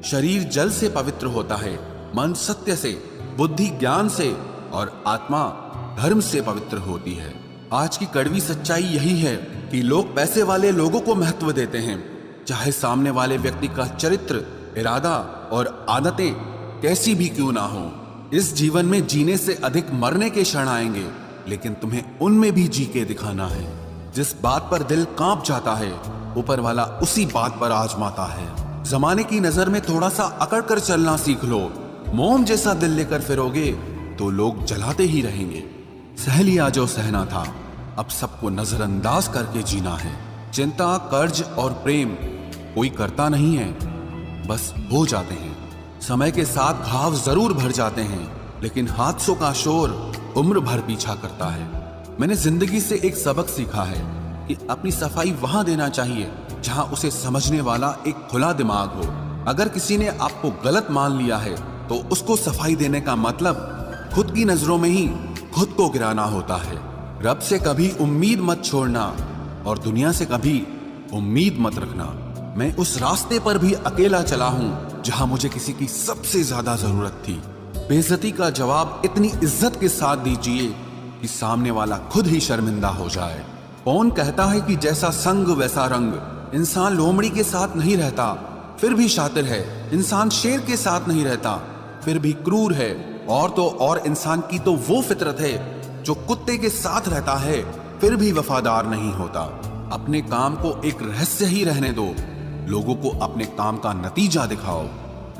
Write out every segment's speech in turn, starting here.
शरीर जल से पवित्र होता है, मन सत्य से, बुद्धि ज्ञान से और आत्मा धर्म से पवित्र होती है। आज की कड़वी सच्चाई यही है कि लोग पैसे वाले लोगों को महत्व देते हैं, चाहे सामने वाले व्यक्ति का चरित्र, इरादा और आदतें कैसी भी क्यों ना हो। इस जीवन में जीने से अधिक मरने के क्षण आएंगे, लेकिन तुम्हें उनमें भी जी के दिखाना है। जिस बात पर दिल कांप जाता है, ऊपर वाला उसी बात पर आजमाता है। जमाने की नजर में थोड़ा सा अकड़ कर चलना सीख लो। मोम जैसा दिल लेकर फिरोगे तो लोग जलाते ही रहेंगे। सह लिया जो सहना था, अब सबको नजरअंदाज करके जीना है। चिंता, कर्ज और प्रेम कोई करता नहीं है, बस हो जाते हैं। समय के साथ घाव जरूर भर जाते हैं, लेकिन हादसों का शोर उम्र भर पीछा करता है। मैंने जिंदगी से एक सबक सीखा है कि अपनी सफाई वहां देना चाहिए जहां उसे समझने वाला एक खुला दिमाग हो। अगर किसी ने आपको गलत मान लिया है तो उसको सफाई देने का मतलब खुद की नजरों में ही खुद को गिराना होता है। रब से कभी उम्मीद मत छोड़ना और दुनिया से कभी उम्मीद मत रखना। मैं उस रास्ते पर भी अकेला चला हूं जहां मुझे किसी की सबसे ज्यादा जरूरत थी। बेइज्जती का जवाब इतनी इज्जत के साथ दीजिए कि सामने वाला खुद ही शर्मिंदा हो जाए। कौन कहता है कि जैसा संग वैसा रंग। इंसान लोमड़ी के साथ नहीं रहता फिर भी शातिर है, इंसान शेर के साथ नहीं रहता फिर भी क्रूर है, और तो और इंसान की तो वो फितरत है जो कुत्ते के साथ रहता है फिर भी वफादार नहीं होता। अपने काम को एक रहस्य ही रहने दो, लोगों को अपने काम का नतीजा दिखाओ।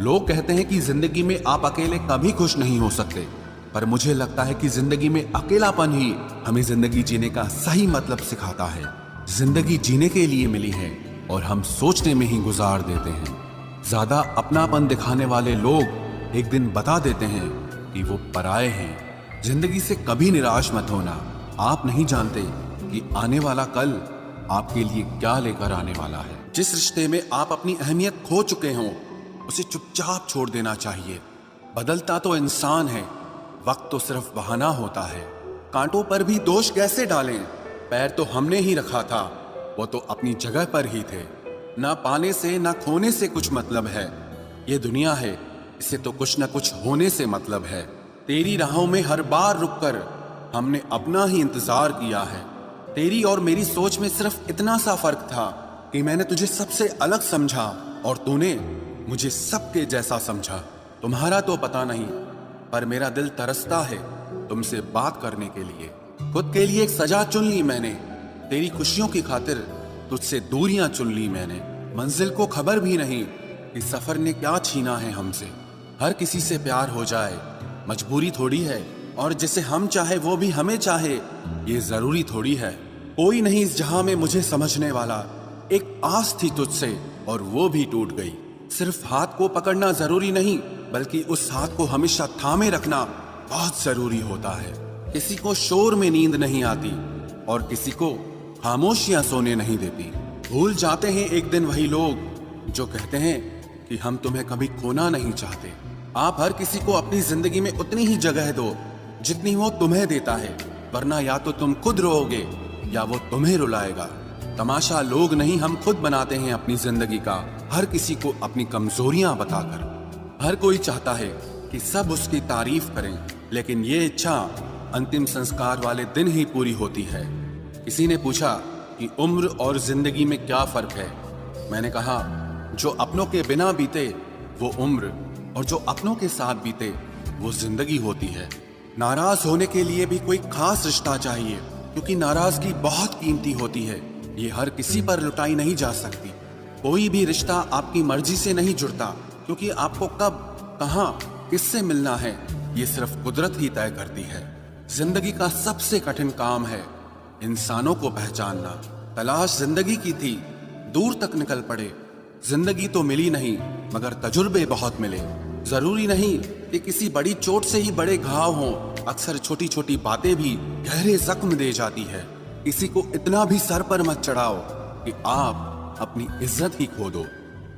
लोग कहते हैं कि जिंदगी में आप अकेले कभी खुश नहीं हो सकते, पर मुझे लगता है कि जिंदगी में अकेलापन ही हमें जिंदगी जीने का सही मतलब सिखाता है। जिंदगी जीने के लिए मिली है और हम सोचने में ही गुजार देते हैं। ज्यादा अपनापन दिखाने वाले लोग एक दिन बता देते हैं कि वो पराये हैं। जिंदगी से कभी निराश मत होना। आप नहीं जानते कि आने वाला कल आपके लिए क्या लेकर आने वाला है। जिस रिश्ते में आप अपनी अहमियत खो चुके हों, उसे चुपचाप छोड़ देना चाहिए। बदलता तो इंसान है, वक्त तो सिर्फ बहाना होता है। कांटों पर भी दोष कैसे डालें, पैर तो हमने ही रखा था, वो तो अपनी जगह पर ही थे। ना पाने से ना खोने से कुछ मतलब है, ये दुनिया है, इसे तो कुछ ना कुछ होने से मतलब है। तेरी राहों में हर बार रुककर हमने अपना ही इंतजार किया है। तेरी और मेरी सोच में सिर्फ इतना सा फर्क था कि मैंने तुझे सबसे अलग समझा और तूने मुझे सबके जैसा समझा। तुम्हारा तो पता नहीं, पर मेरा दिल तरसता है तुमसे बात करने के लिए। खुद के लिए एक सजा चुन ली मैंने, तेरी खुशियों की खातिर तुझसे दूरियां चुन ली मैंने। मंजिल को खबर भी नहीं कि सफर ने क्या छीना है हमसे। हर किसी से प्यार हो जाए मजबूरी थोड़ी है, और जिसे हम चाहे वो भी हमें चाहे ये जरूरी थोड़ी है। कोई नहीं इस जहां में मुझे समझने वाला, एक आस थी तुझसे और वो भी टूट गई। सिर्फ हाथ को पकड़ना जरूरी नहीं, बल्कि उस हाथ को हमेशा थामे रखना बहुत जरूरी होता है। किसी को शोर में नींद नहीं आती और किसी को खामोशियां सोने नहीं देती। भूल जाते हैं एक दिन वही लोग जो कहते हैं कि हम तुम्हें कभी खोना नहीं चाहते। आप हर किसी को अपनी जिंदगी में उतनी ही जगह दो जितनी वो तुम्हें देता है, वरना या तो तुम खुद रोओगे या वो तुम्हें रुलाएगा। तमाशा लोग नहीं, हम खुद बनाते हैं अपनी जिंदगी का, हर किसी को अपनी कमजोरियां बताकर। हर कोई चाहता है कि सब उसकी तारीफ करें, लेकिन ये इच्छा अंतिम संस्कार वाले दिन ही पूरी होती है। किसी ने पूछा कि उम्र और जिंदगी में क्या फर्क है। मैंने कहा, जो अपनों के बिना बीते वो उम्र, और जो अपनों के साथ बीते वो जिंदगी होती है। नाराज होने के लिए भी कोई खास रिश्ता चाहिए, क्योंकि नाराजगी बहुत कीमती होती है, ये हर किसी पर लुटाई नहीं जा सकती। कोई भी रिश्ता आपकी मर्जी से नहीं जुड़ता, क्योंकि आपको कब, कहां, किससे मिलना है ये सिर्फ कुदरत ही तय करती है। जिंदगी का सबसे कठिन काम है इंसानों को पहचानना। तलाश जिंदगी की थी, दूर तक निकल पड़े। जिंदगी तो मिली नहीं, मगर तजुर्बे बहुत मिले। जरूरी नहीं कि किसी बड़ी चोट से ही बड़े घाव हों, अक्सर छोटी छोटी बातें भी गहरे जख्म दे जाती है। किसी को इतना भी सर पर मत चढ़ाओ कि आप अपनी इज्जत ही खो दो।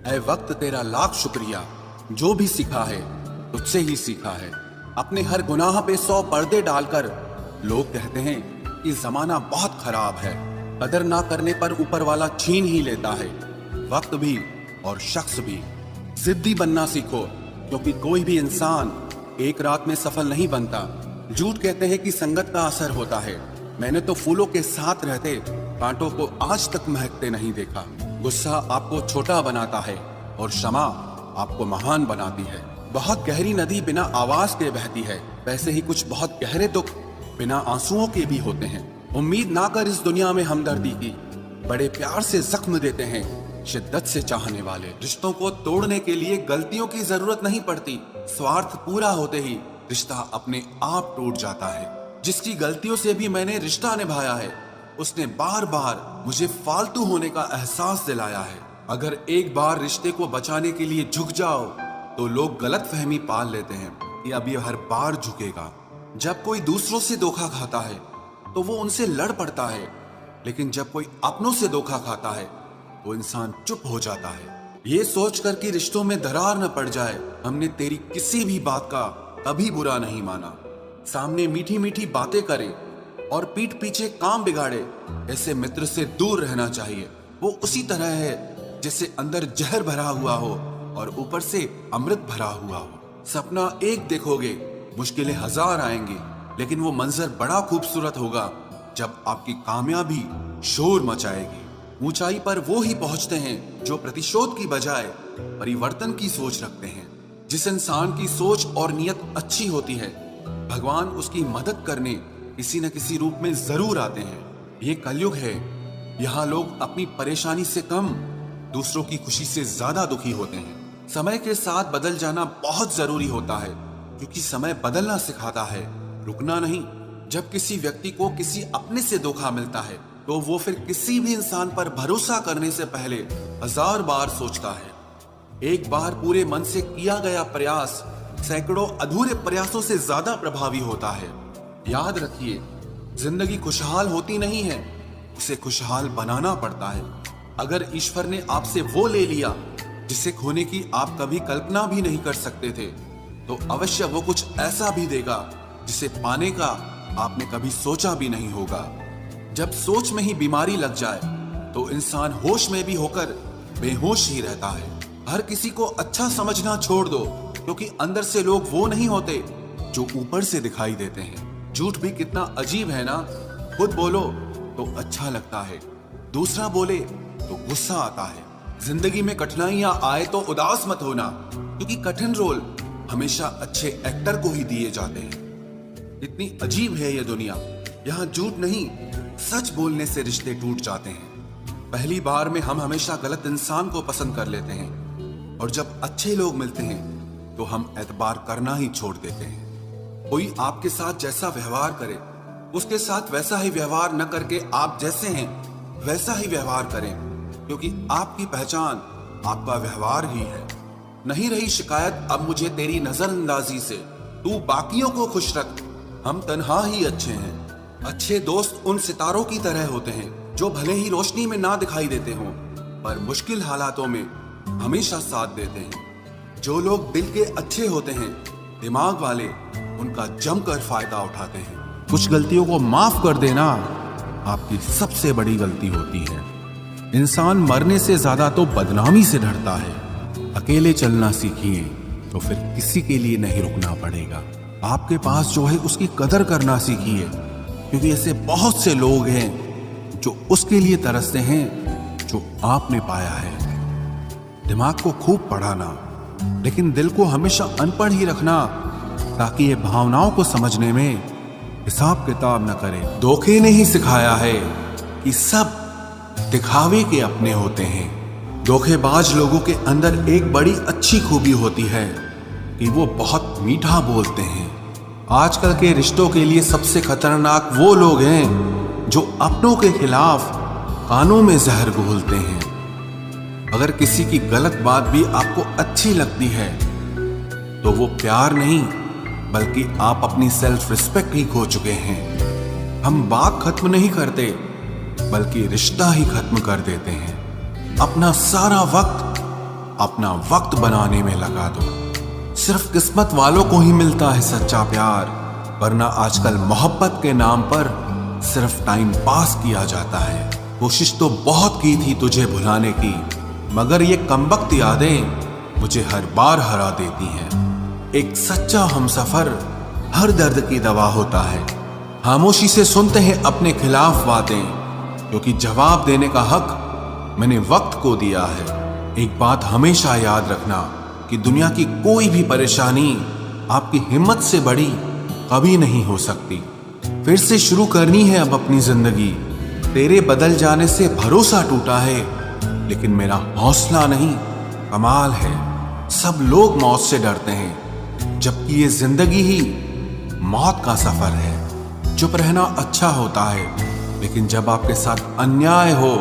ऐ वक्त तेरा लाख शुक्रिया, जो भी सीखा है तुझसे ही सीखा है। अपने हर गुनाह पे 100 पर्दे डालकर लोग कहते हैं कि जमाना बहुत खराब है। कदर ना करने पर ऊपर वाला छीन ही लेता है, वक्त भी और शख्स भी। जिद्दी बनना सीखो, क्योंकि कोई भी इंसान एक रात में सफल नहीं बनता। झूठ कहते हैं कि संगत का असर होता है। मैंने तो फूलों के साथ रहते कांटों को आज तक महकते नहीं देखा। गुस्सा आपको छोटा बनाता है और क्षमा आपको महान बनाती है। बहुत गहरी नदी बिना आवाज के बहती है, वैसे ही कुछ बहुत गहरे दुख बिना आंसुओं के भी होते हैं। उम्मीद ना कर इस दुनिया में हमदर्दी की, बड़े प्यार से जख्म देते हैं शिद्दत से चाहने वाले। रिश्तों को तोड़ने के लिए गलतियों की जरूरत नहीं पड़ती, स्वार्थ पूरा होते ही रिश्ता अपने आप टूट जाता है। जिसकी गलतियों से भी मैंने रिश्ता निभाया है, उसने बार बार मुझे फालतू होने का एहसास दिलाया है। अगर एक बार रिश्ते को बचाने के लिए झुक जाओ तो लोग गलत फहमी पाल लेते हैं कि अब ये हर बार झुकेगा। जब कोई दूसरों से धोखा खाता है तो वो उनसे लड़ पड़ता है, लेकिन जब कोई अपनों से धोखा खाता है तो इंसान चुप हो जाता है। ये सोचकर कि रिश्तों में दरार न पड़ जाए, हमने तेरी किसी भी बात का कभी बुरा नहीं माना। सामने मीठी मीठी बातें करे और पीठ पीछे काम बिगाड़े, ऐसे मित्र से दूर रहना चाहिए। वो उसी तरह है जैसे अंदर जहर भरा हुआ हो और ऊपर से अमृत भरा हुआ हो। सपना एक देखोगे, मुश्किलें हजार आएंगी, लेकिन वो मंजर बड़ा खूबसूरत होगा जब आपकी कामयाबी शोर मचाएगी। ऊंचाई पर वो ही पहुंचते हैं जो प्रतिशोध की बजाय परिवर्तन की सोच रखते हैं। जिस इंसान की सोच और नियत अच्छी होती है, भगवान उसकी मदद करने किसी न किसी रूप में जरूर आते हैं। ये कलयुग है, यहाँ लोग अपनी परेशानी से कम दूसरों की खुशी से ज्यादा दुखी होते हैं। समय के साथ बदल जाना बहुत जरूरी होता है, क्योंकि समय बदलना सिखाता है, रुकना नहीं। जब किसी व्यक्ति को किसी अपने से धोखा मिलता है तो वो फिर किसी भी इंसान पर भरोसा करने से पहले हजार बार सोचता है। एक बार पूरे मन से किया गया प्रयास सैकड़ों अधूरे प्रयासों से ज्यादा प्रभावी होता है। याद रखिए, जिंदगी खुशहाल होती नहीं है, उसे खुशहाल बनाना पड़ता है। अगर ईश्वर ने आपसे वो ले लिया जिसे खोने की आप कभी कल्पना भी नहीं कर सकते थे, तो अवश्य वो कुछ ऐसा भी देगा जिसे पाने का आपने कभी सोचा भी नहीं होगा। जब सोच में ही बीमारी लग जाए तो इंसान होश में भी होकर बेहोश ही रहता है। हर किसी को अच्छा समझना छोड़ दो, क्योंकि अंदर से लोग वो नहीं होते जो ऊपर से दिखाई देते हैं। झूठ भी कितना अजीब है ना। खुद बोलो तो अच्छा लगता है, दूसरा बोले तो गुस्सा आता है। जिंदगी में कठिनाइयां आए तो उदास मत होना, क्योंकि कठिन रोल हमेशा अच्छे एक्टर को ही दिए जाते हैं। इतनी अजीब है ये दुनिया, यहाँ झूठ नहीं सच बोलने से रिश्ते टूट जाते हैं। पहली बार में हम हमेशा गलत इंसान को पसंद कर लेते हैं, और जब अच्छे लोग मिलते हैं तो हम एतबार करना ही छोड़ देते हैं। कोई आपके साथ जैसा व्यवहार करे, उसके साथ वैसा ही व्यवहार न करके आप जैसे हैं वैसा ही व्यवहार करें, क्योंकि आपकी पहचान आपका व्यवहार ही है। नहीं रही शिकायत अब मुझे तेरी नजरअंदाजी से, तू बाकियों को खुश रख, हम तन्हा ही अच्छे हैं। अच्छे दोस्त उन सितारों की तरह होते हैं जो भले ही रोशनी में ना दिखाई देते हों, पर मुश्किल हालातों में हमेशा साथ देते हैं। जो लोग दिल के अच्छे होते हैं, दिमाग वाले उनका जमकर फायदा उठाते हैं। कुछ गलतियों को माफ कर देना आपकी सबसे बड़ी गलती होती है। इंसान मरने से ज्यादा तो बदनामी से डरता है। अकेले चलना सीखिए तो फिर किसी के लिए नहीं रुकना पड़ेगा। आपके पास जो है उसकी कदर करना सीखिए, क्योंकि ऐसे बहुत से लोग हैं जो उसके लिए तरसते हैं जो आपने पाया है। दिमाग को खूब पढ़ाना, लेकिन दिल को हमेशा अनपढ़ ही रखना, ताकि ये भावनाओं को समझने में हिसाब किताब न करे। धोखे ने ही सिखाया है कि सब दिखावे के अपने होते हैं। धोखेबाज लोगों के अंदर एक बड़ी अच्छी खूबी होती है कि वो बहुत मीठा बोलते हैं। आजकल के रिश्तों के लिए सबसे खतरनाक वो लोग हैं जो अपनों के खिलाफ कानों में जहर घोलते हैं। अगर किसी की गलत बात भी आपको अच्छी लगती है तो वो प्यार नहीं, बल्कि आप अपनी सेल्फ रिस्पेक्ट ही खो चुके हैं। हम बात खत्म नहीं करते, बल्कि रिश्ता ही खत्म कर देते हैं। अपना सारा अपना वक्त बनाने में लगा दो। सिर्फ किस्मत वालों को ही मिलता है सच्चा प्यार, वरना आजकल मोहब्बत के नाम पर सिर्फ टाइम पास किया जाता है। कोशिश तो बहुत की थी तुझे भुलाने की, मगर ये कमबख्त यादें मुझे हर बार हरा देती हैं। एक सच्चा हमसफर हर दर्द की दवा होता है। खामोशी से सुनते हैं अपने खिलाफ बातें, क्योंकि जवाब देने का हक मैंने वक्त को दिया है। एक बात हमेशा याद रखना कि दुनिया की कोई भी परेशानी आपकी हिम्मत से बड़ी कभी नहीं हो सकती। फिर से शुरू करनी है अब अपनी जिंदगी। तेरे बदल जाने से भरोसा टूटा है, लेकिन मेरा हौसला नहीं, कमाल है। सब लोग मौत से डरते हैं, जबकि ये जिंदगी ही मौत का सफर है। चुप रहना अच्छा होता है, लेकिन जब आपके साथ अन्याय हो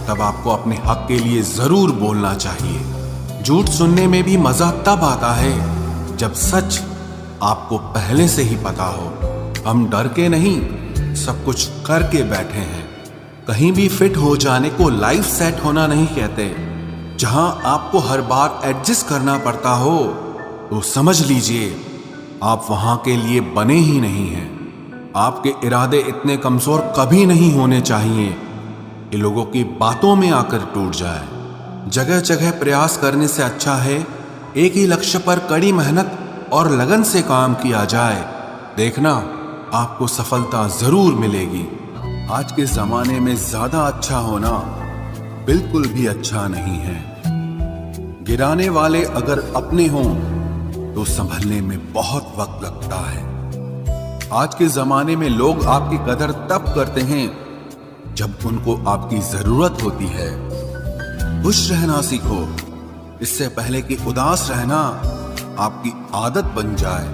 तब आपको अपने हक के लिए जरूर बोलना चाहिए। झूठ सुनने में भी मजा तब आता है जब सच आपको पहले से ही पता हो। हम डर के नहीं, सब कुछ करके बैठे हैं। कहीं भी फिट हो जाने को लाइफ सेट होना नहीं कहते। जहां आपको हर बार एडजस्ट करना पड़ता हो तो समझ लीजिए आप वहां के लिए बने ही नहीं हैं। आपके इरादे इतने कमजोर कभी नहीं होने चाहिए कि लोगों की बातों में आकर टूट जाए। जगह जगह प्रयास करने से अच्छा है एक ही लक्ष्य पर कड़ी मेहनत और लगन से काम किया जाए। देखना आपको सफलता जरूर मिलेगी। आज के जमाने में ज्यादा अच्छा होना बिल्कुल भी अच्छा नहीं है। गिराने वाले अगर अपने हों तो संभलने में बहुत वक्त लगता है। आज के जमाने में लोग आपकी कदर तब करते हैं जब उनको आपकी जरूरत होती है। खुश रहना सीखो, इससे पहले कि उदास रहना आपकी आदत बन जाए।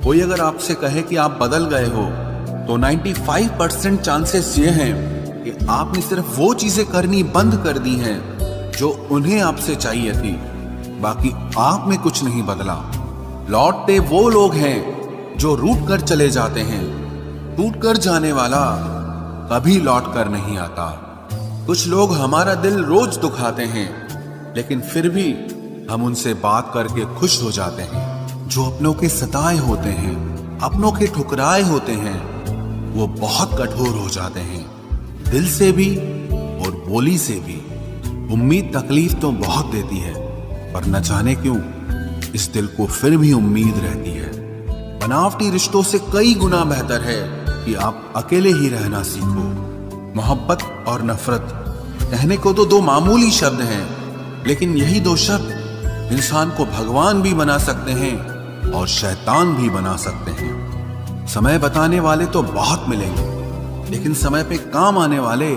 कोई अगर आपसे कहे कि आप बदल गए हो तो 95% चांसेस ये हैं कि आपने सिर्फ वो चीजें करनी बंद कर दी हैं जो उन्हें आपसे चाहिए थी। बाकी आप में कुछ नहीं बदला। लौटते वो लोग हैं जो रूठ कर चले जाते हैं। टूट कर जाने वाला कभी लौट कर नहीं आता। कुछ लोग हमारा दिल रोज दुखाते हैं, लेकिन फिर भी हम उनसे बात करके खुश हो जाते हैं। जो अपनों के सताए होते हैं, अपनों के ठुकराए होते हैं, वो बहुत कठोर हो जाते हैं, दिल से भी और बोली से भी। उम्मीद तकलीफ तो बहुत देती है, पर न जाने क्यों इस दिल को फिर भी उम्मीद रहती है। बनावटी रिश्तों से कई गुना बेहतर है कि आप अकेले ही रहना सीखो। मोहब्बत और नफरत कहने को तो दो मामूली शब्द हैं, लेकिन यही दो शब्द इंसान को भगवान भी बना सकते हैं और शैतान भी बना सकते हैं। समय बताने वाले तो बहुत मिलेंगे, लेकिन समय पे काम आने वाले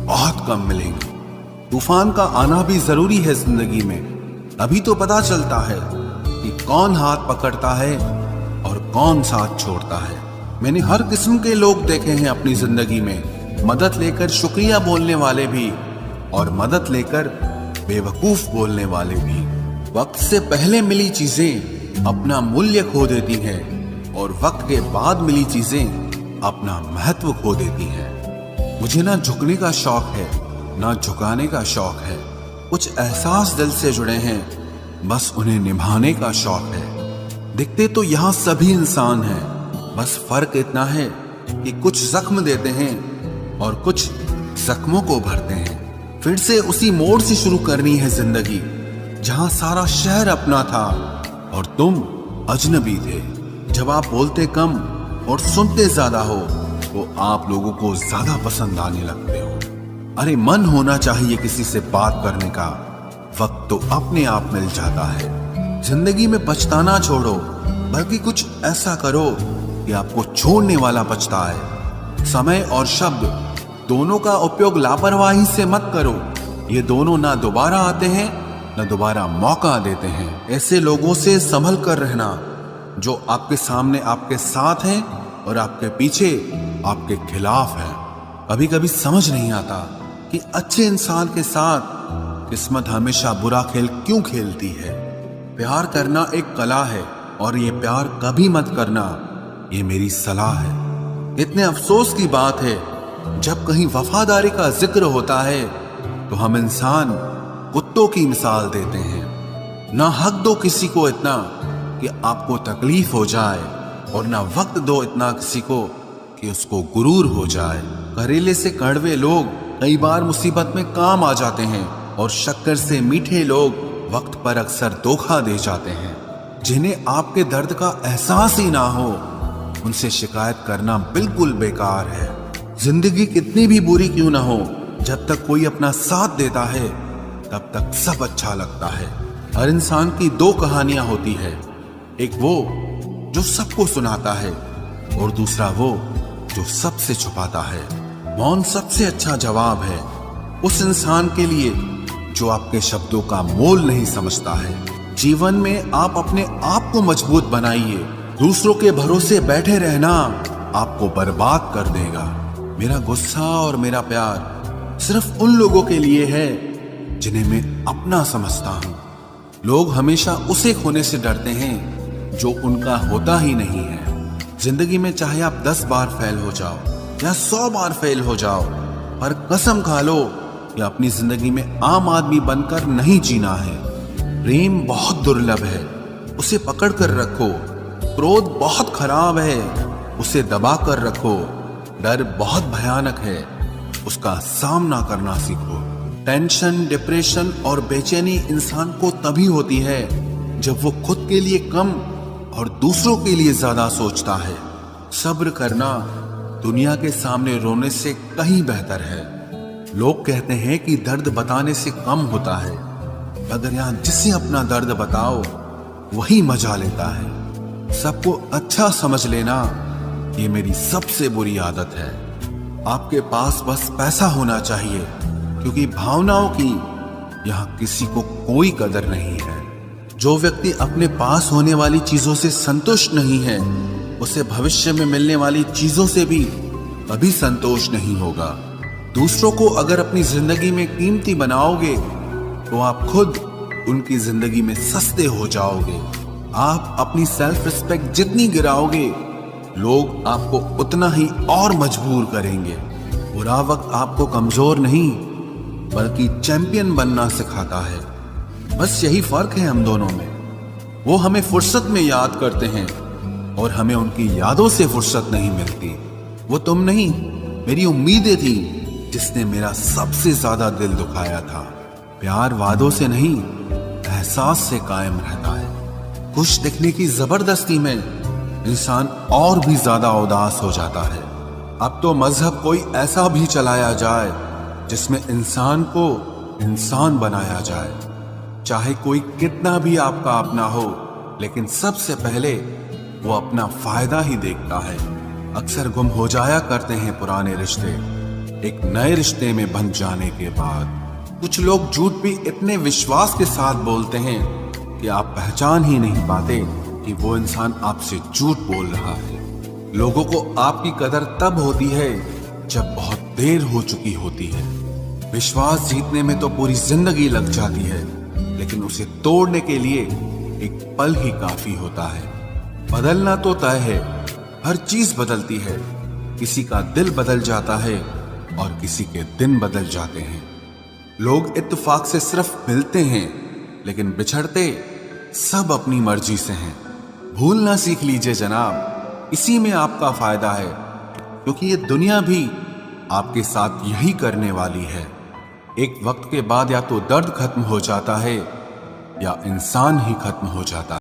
बहुत कम मिलेंगे। तूफान का आना भी जरूरी है जिंदगी में, अभी तो पता चलता है कि कौन हाथ पकड़ता है और कौन साथ छोड़ता है। मैंने हर किस्म के लोग देखे हैं अपनी जिंदगी में, मदद लेकर शुक्रिया बोलने वाले भी और मदद लेकर बेवकूफ बोलने वाले भी। वक्त से पहले मिली चीजें अपना मूल्य खो देती हैं और वक्त के बाद मिली चीजें अपना महत्व खो देती हैं। मुझे ना झुकने का शौक है, ना झुकाने का शौक है। कुछ एहसास दिल से जुड़े हैं, बस उन्हें निभाने का शौक है। दिखते तो यहाँ सभी इंसान हैं, बस फर्क इतना है कि कुछ जख्म देते हैं और कुछ जख्मों को भरते हैं। फिर से उसी मोड़ से शुरू करनी है जिंदगी, जहां सारा शहर अपना था और तुम अजनबी थे। जब आप बोलते कम और सुनते ज्यादा हो तो आप लोगों को ज्यादा पसंद आने लगते हो। अरे मन होना चाहिए किसी से बात करने का, वक्त तो अपने आप मिल जाता है। जिंदगी में पछताना छोड़ो, बल्कि कुछ ऐसा करो कि आपको छोड़ने वाला पछताए। समय और शब्द दोनों का उपयोग लापरवाही से मत करो। ये दोनों ना दोबारा आते हैं ना दोबारा मौका देते हैं। ऐसे लोगों से संभल कर रहना जो आपके सामने आपके साथ हैं और आपके पीछे आपके खिलाफ हैं। कभी कभी समझ नहीं आता कि अच्छे इंसान के साथ किस्मत हमेशा बुरा खेल क्यों खेलती है। प्यार करना एक कला है और ये प्यार कभी मत करना, ये मेरी सलाह है। इतने अफसोस की बात है जब कहीं वफादारी का जिक्र होता है तो हम इंसान कुत्तों की मिसाल देते हैं। ना हक दो किसी को इतना कि आपको तकलीफ हो जाए और ना वक्त दो इतना किसी को कि उसको गुरूर हो जाए। करेले से कड़वे लोग कई बार मुसीबत में काम आ जाते हैं और शक्कर से मीठे लोग वक्त पर अक्सर धोखा दे जाते हैं। जिन्हें आपके दर्द का एहसास ही ना हो, उनसे शिकायत करना बिल्कुल बेकार है। जिंदगी कितनी भी बुरी क्यों ना हो, जब तक कोई अपना साथ देता है तब तक सब अच्छा लगता है। हर इंसान की दो कहानियां होती है, एक वो जो सबको सुनाता है और दूसरा वो जो सबसे छुपाता है। मौन सबसे अच्छा जवाब है उस इंसान के लिए जो आपके शब्दों का मोल नहीं समझता है। जीवन में आप अपने आप को मजबूत बनाइए। दूसरों के भरोसे बैठे रहना आपको बर्बाद कर देगा। मेरा गुस्सा और मेरा प्यार सिर्फ उन लोगों के लिए है जिन्हें मैं अपना समझता हूं। लोग हमेशा उसे खोने से डरते हैं जो उनका होता ही नहीं है। जिंदगी में चाहे आप 10 बार फेल हो जाओ या 100 बार फेल हो जाओ, पर कसम खा लो कि अपनी जिंदगी में आम आदमी बनकर नहीं जीना है। प्रेम बहुत दुर्लभ है, उसे पकड़ कर रखो। क्रोध बहुत खराब है, उसे दबा कर रखो। डर बहुत भयानक है, उसका सामना करना सीखो। टेंशन, डिप्रेशन और बेचैनी इंसान को तभी होती है जब वो खुद के लिए कम और दूसरों के लिए ज्यादा सोचता है। सब्र करना दुनिया के सामने रोने से कहीं बेहतर है। लोग कहते हैं कि दर्द बताने से कम होता है, अगर यहां जिसे अपना दर्द बताओ वही मजा लेता है। सबको अच्छा समझ लेना ये मेरी सबसे बुरी आदत है। आपके पास बस पैसा होना चाहिए, क्योंकि भावनाओं की यहां किसी को कोई कदर नहीं है। जो व्यक्ति अपने पास होने वाली चीजों से संतुष्ट नहीं है, उसे भविष्य में मिलने वाली चीजों से भी कभी संतोष नहीं होगा। दूसरों को अगर अपनी जिंदगी में कीमती बनाओगे तो आप खुद उनकी जिंदगी में सस्ते हो जाओगे। आप अपनी सेल्फ रिस्पेक्ट जितनी गिराओगे, लोग आपको उतना ही और मजबूर करेंगे। बुरा वक्त आपको कमजोर नहीं बल्कि चैंपियन बनना सिखाता है। बस यही फर्क है हम दोनों में। वो हमें फुर्सत में याद करते हैं और हमें उनकी यादों से फुर्सत नहीं मिलती। वो तुम नहीं, मेरी उम्मीदें थी जिसने मेरा सबसे ज्यादा दिल दुखाया था। प्यार वादों से नहीं, एहसास से कायम रहता है। खुश दिखने की जबरदस्ती में इंसान और भी ज्यादा उदास हो जाता है। अब तो मजहब कोई ऐसा भी चलाया जाए जिसमें इंसान को इंसान बनाया जाए। चाहे कोई कितना भी आपका अपना हो, लेकिन सबसे पहले वो अपना फायदा ही देखता है। अक्सर गुम हो जाया करते हैं पुराने रिश्ते एक नए रिश्ते में बंध जाने के बाद। कुछ लोग झूठ भी इतने विश्वास के साथ बोलते हैं कि आप पहचान ही नहीं पाते कि वो इंसान आपसे झूठ बोल रहा है। लोगों को आपकी कदर तब होती है जब बहुत देर हो चुकी होती है। विश्वास जीतने में तो पूरी जिंदगी लग जाती है, लेकिन उसे तोड़ने के लिए एक पल ही काफी होता है। बदलना तो तय है, हर चीज बदलती है। किसी का दिल बदल जाता है और किसी के दिन बदल जाते हैं। लोग इत्तेफाक से सिर्फ मिलते हैं, लेकिन बिछड़ते सब अपनी मर्जी से हैं। भूलना सीख लीजिए जनाब, इसी में आपका फायदा है, क्योंकि ये दुनिया भी आपके साथ यही करने वाली है। एक वक्त के बाद या तो दर्द खत्म हो जाता है या इंसान ही खत्म हो जाता है।